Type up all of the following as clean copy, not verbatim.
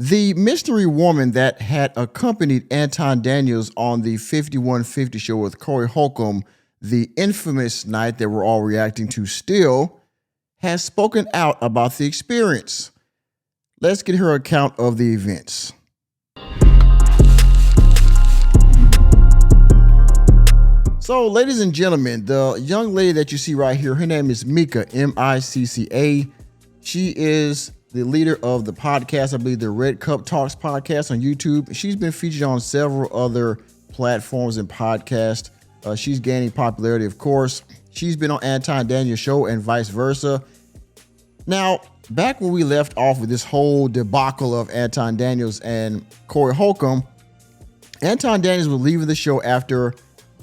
The mystery woman that had accompanied Anton Daniels on the 5150 show with Cory Holcomb, the infamous night that we're all reacting to still, has spoken out about the experience. Let's get her account of the events. So, ladies and gentlemen, the young lady that you see right here, her name is Micca, M-I-C-C-A. She is the leader of the podcast, I believe the Red Cup Talks podcast on YouTube. She's been featured on several other platforms and podcasts. She's gaining popularity, of course. She's been on Anton Daniels' show and vice versa. Now, back when we left off with this whole debacle of Anton Daniels and Cory Holcomb, Anton Daniels was leaving the show after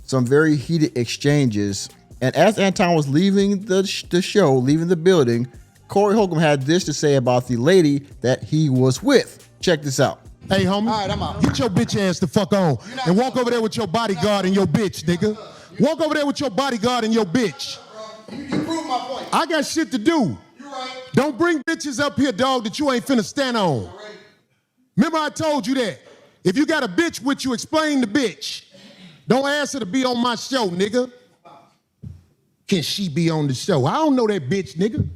some very heated exchanges. And as Anton was leaving the show, leaving the building, Cory Holcomb had this to say about the lady that he was with. Check this out. Hey, homie, all right, I'm out. Get your bitch ass the fuck on and walk over there with your bodyguard and your bitch, nigga. Walk over there with your bodyguard and your bitch. You prove my point. I got shit to do. You right. Don't bring bitches up here, dog, that you ain't finna stand on. Right. Remember I told you that. If you got a bitch with you, explain the bitch. Don't ask her to be on my show, nigga. Can she be on the show? I don't know that bitch, nigga.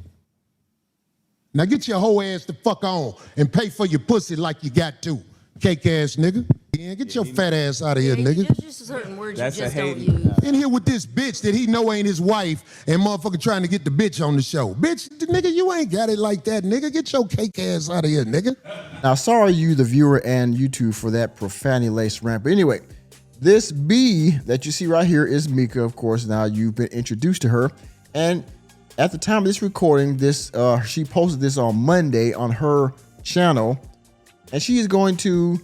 Now get your whole ass the fuck on and pay for your pussy like you got to. Cake ass nigga. Yeah, get your fat ass out of here, nigga. Just certain words That's you just a don't hate. use. In here with this bitch that he know ain't his wife and motherfucker trying to get the bitch on the show. Bitch, nigga, you ain't got it like that, nigga. Get your cake ass out of here, nigga. Now, sorry you, the viewer and YouTube, for that profanity-laced rant. But anyway, this B that you see right here is Micca, of course. Now you've been introduced to her. And at the time of this recording, she posted this on Monday on her channel. And she is going to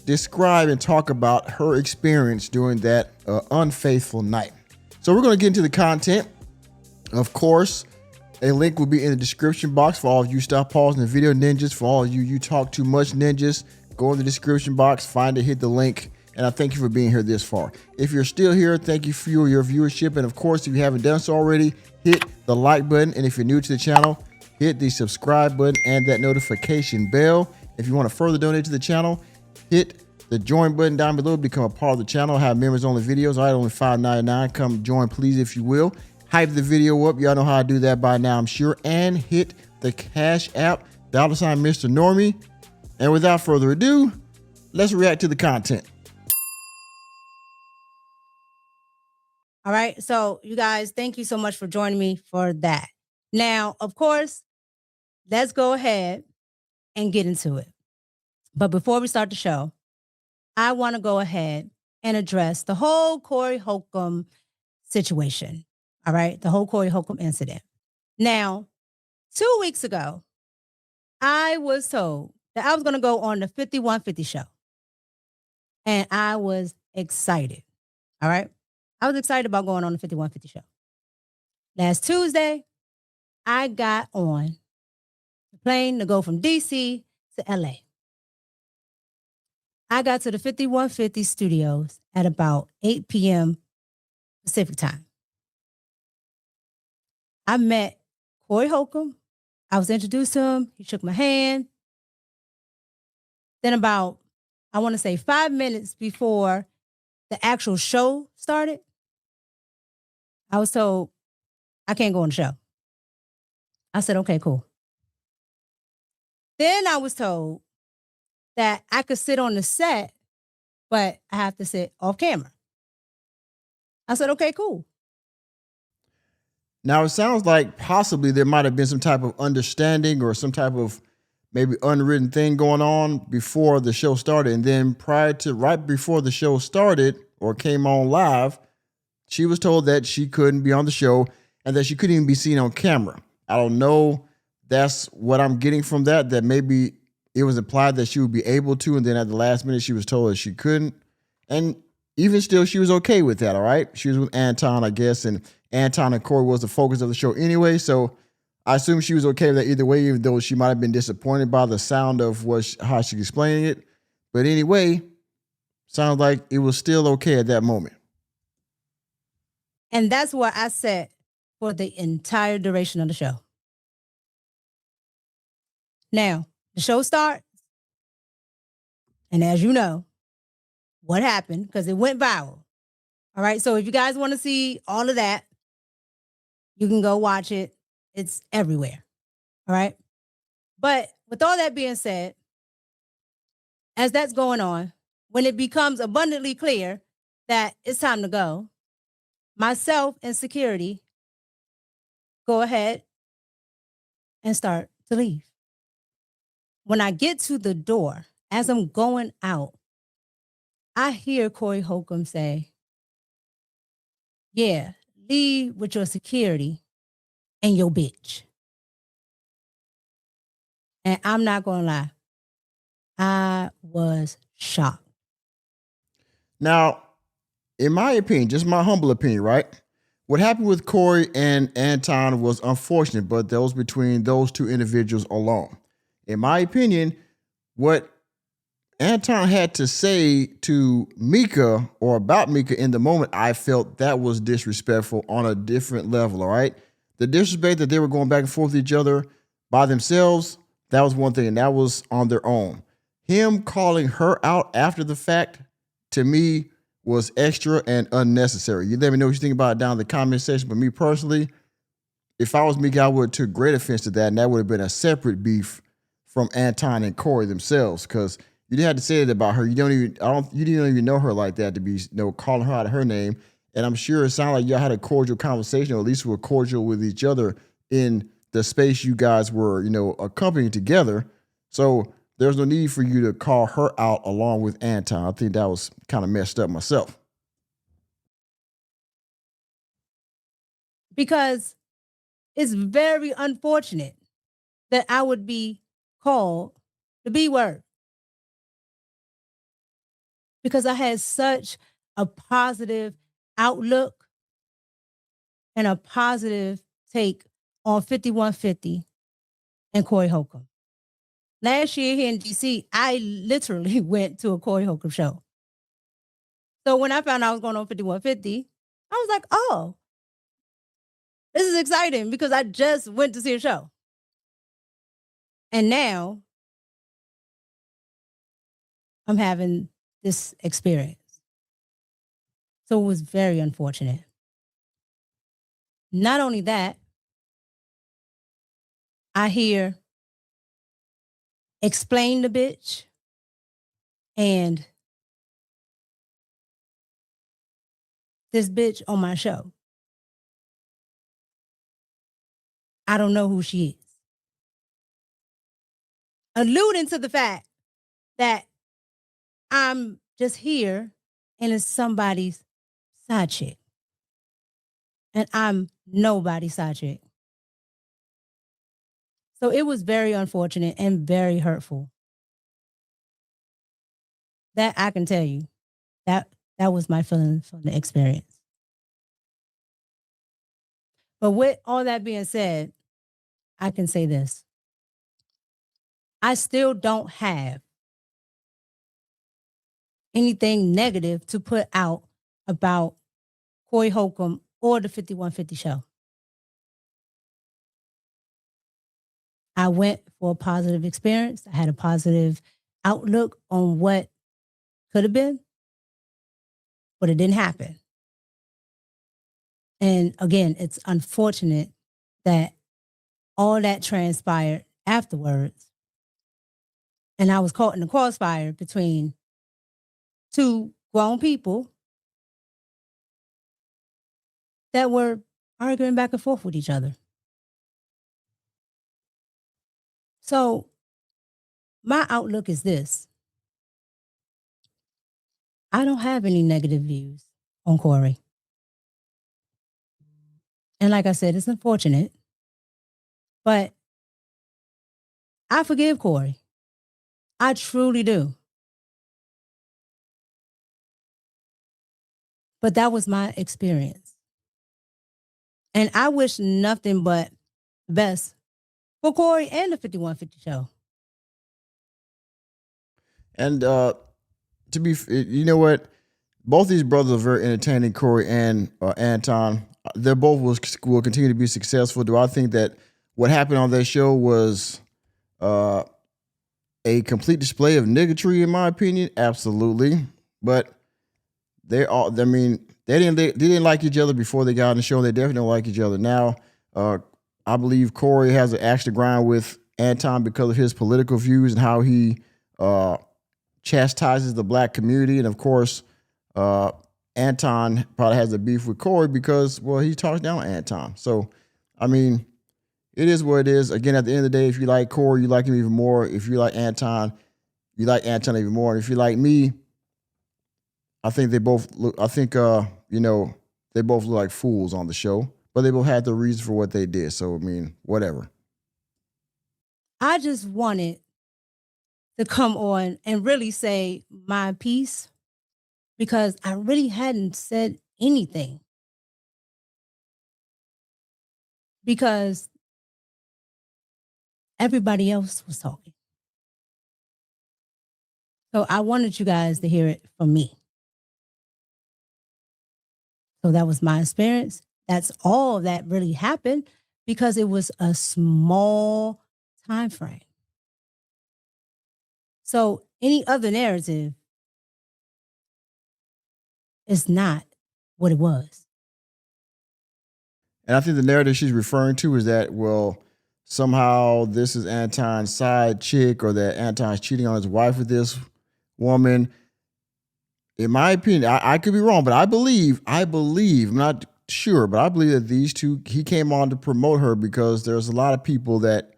describe and talk about her experience during that unfaithful night. So we're going to get into the content. Of course, a link will be in the description box for all of you stop pausing the video ninjas. For all of you talk too much ninjas, go in the description box, find it, hit the link. And I thank you for being here this far. If you're still here, thank you for your viewership. And of course, if you haven't done so already, hit the like button. And if you're new to the channel, hit the subscribe button and that notification bell. If you want to further donate to the channel, hit the join button down below, become a part of the channel, have members only videos. All right, only $5.99. Come join, please, if you will. Hype the video up. Y'all know how to do that by now, I'm sure. And hit the Cashapp, $, Mr. Normie. And without further ado, let's react to the content. All right. So you guys, thank you so much for joining me for that. Now, of course, let's go ahead and get into it. But before we start the show, I want to go ahead and address the whole Cory Holcomb situation. All right. The whole Cory Holcomb incident. Now, 2 weeks ago, I was told that I was going to go on the 5150 show. And I was excited. All right. I was excited about going on the 5150 show. Last Tuesday, I got on the plane to go from DC to LA. I got to the 5150 studios at about 8 p.m. Pacific time. I met Cory Holcomb. I was introduced to him. He shook my hand. Then about, I want to say 5 minutes before the actual show started, I was told I can't go on the show. I said, okay, cool. Then I was told that I could sit on the set, but I have to sit off camera. I said, okay, cool. Now, it sounds like possibly there might have been some type of understanding or some type of maybe unwritten thing going on before the show started. And then right before the show started or came on live, she was told that she couldn't be on the show and that she couldn't even be seen on camera. I don't know. That's what I'm getting from that maybe it was implied that she would be able to. And then at the last minute, she was told that she couldn't. And even still, she was okay with that. All right. She was with Anton, I guess. And Anton and Cory was the focus of the show anyway. So I assume she was okay with that either way, even though she might have been disappointed by the sound of how she's explaining it. But anyway, sounds like it was still okay at that moment. And that's what I said for the entire duration of the show. Now, the show starts. And as you know, what happened, because it went viral. All right. So if you guys want to see all of that, you can go watch it. It's everywhere. All right. But with all that being said, as that's going on, when it becomes abundantly clear that it's time to go, myself and security go ahead and start to leave. When I get to the door, as I'm going out, I hear Cory Holcomb say, yeah, leave with your security and your bitch. And I'm not going to lie, I was shocked. Now, in my opinion, just my humble opinion, right? What happened with Cory and Anton was unfortunate, but that was between those two individuals alone. In my opinion, what Anton had to say to Micca or about Micca in the moment, I felt that was disrespectful on a different level, all right? The disrespect that they were going back and forth with each other by themselves, that was one thing, and that was on their own. Him calling her out after the fact, to me, was extra and unnecessary. You let me know what you think about it down in the comment section, but me personally, if I was Micca, I would have took great offense to that, and that would have been a separate beef from Anton and Cory themselves, because you didn't have to say that about her. You didn't even know her like that to be, calling her out of her name. And I'm sure it sounded like y'all had a cordial conversation, or at least were cordial with each other in the space you guys were, accompanying together. So there's no need for you to call her out along with Anton. I think that was kind of messed up myself. Because it's very unfortunate that I would be called the B word. Because I had such a positive outlook and a positive take on 5150 and Cory Holcomb. Last year here in DC, I literally went to a Cory Holcomb show. So when I found out I was going on 5150, I was like, oh, this is exciting because I just went to see a show. And now I'm having this experience. So it was very unfortunate. Not only that, I hear explain the bitch and this bitch on my show. I don't know who she is. Alluding to the fact that I'm just here and it's somebody's side chick. And I'm nobody's side chick. So it was very unfortunate and very hurtful. That I can tell you. That was my feeling from the experience. But with all that being said, I can say this. I still don't have anything negative to put out about Cory Holcomb or the 5150 show. I went for a positive experience. I had a positive outlook on what could have been, but it didn't happen. And again, it's unfortunate that all that transpired afterwards. And I was caught in the crossfire between two grown people that were arguing back and forth with each other. So my outlook is this. I don't have any negative views on Cory. And like I said, it's unfortunate, but I forgive Cory. I truly do. But that was my experience. And I wish nothing but the best for Cory and the 5150 show. And to be, you know what? Both these brothers are very entertaining, Cory and Anton. They both will continue to be successful. Do I think that what happened on that show was a complete display of niggatry, in my opinion. Absolutely. But they all, I mean, they didn't like each other before they got on the show. They definitely don't like each other now. I believe Cory has an axe to grind with Anton because of his political views and how he chastises the black community. And of course, Anton probably has a beef with Cory because, well, he talks down Anton. So, I mean, it is what it is. Again, at the end of the day, if you like Cory, you like him even more. If you like Anton, you like Anton even more. And if you like me, I think they both look, they both look like fools on the show, but they both had the reason for what they did. So, I mean, whatever. I just wanted to come on and really say my piece because I really hadn't said anything. Because everybody else was talking. So I wanted you guys to hear it from me. So that was my experience. That's all that really happened because it was a small time frame. So any other narrative is not what it was. And I think the narrative she's referring to is that, well, somehow this is Anton's side chick or that Anton's cheating on his wife with this woman. In my opinion, I could be wrong, but I believe, I'm not sure, but I believe that these two, he came on to promote her because there's a lot of people that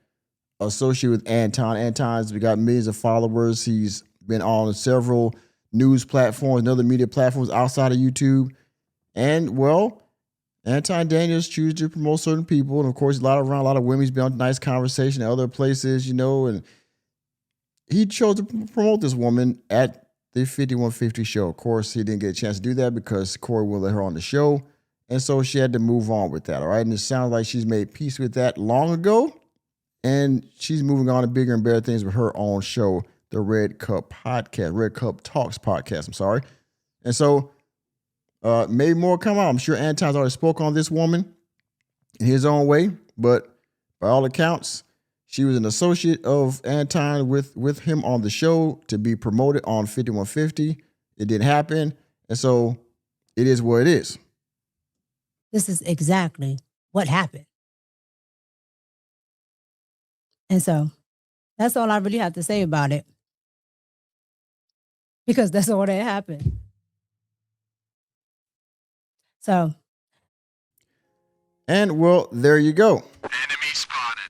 associate with Anton. Anton's got millions of followers. He's been on several news platforms and other media platforms outside of YouTube. And, well, Anton Daniels chooses to promote certain people. And, of course, a lot of women. He's been on nice conversation at other places, and he chose to promote this woman at the 5150 show. Of course, he didn't get a chance to do that because Cory wouldn't let her on the show. And so she had to move on with that, all right? And it sounds like she's made peace with that long ago. And she's moving on to bigger and better things with her own show, the Red Cup Talks podcast, I'm sorry. And so maybe more come out. I'm sure Anton's already spoke on this woman in his own way. But by all accounts, she was an associate of Anton with him on the show to be promoted on 5150. It didn't happen. And so it is what it is. This is exactly what happened. And so that's all I really have to say about it. Because that's all that happened. So. And, well, there you go. Enemy spotted.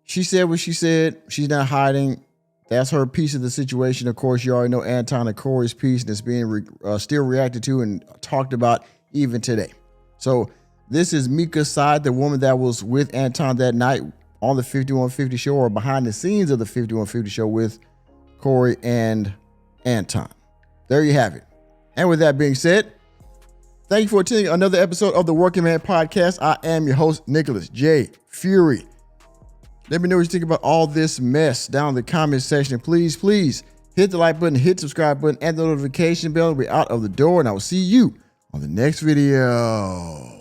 She said what she said. She's not hiding. That's her piece of the situation. Of course, you already know Anton and Cory's piece, and it's being still reacted to and talked about even today. So this is Micca's side, the woman that was with Anton that night on the 5150 show or behind the scenes of the 5150 show with Cory and Anton. There you have it. And with that being said, thank you for attending another episode of the Working Man Podcast. I am your host, Nicholas J. Fury. Let me know what you think about all this mess down in the comment section. Please hit the like button, hit the subscribe button, and the notification bell. We're out of the door, and I will see you on the next video.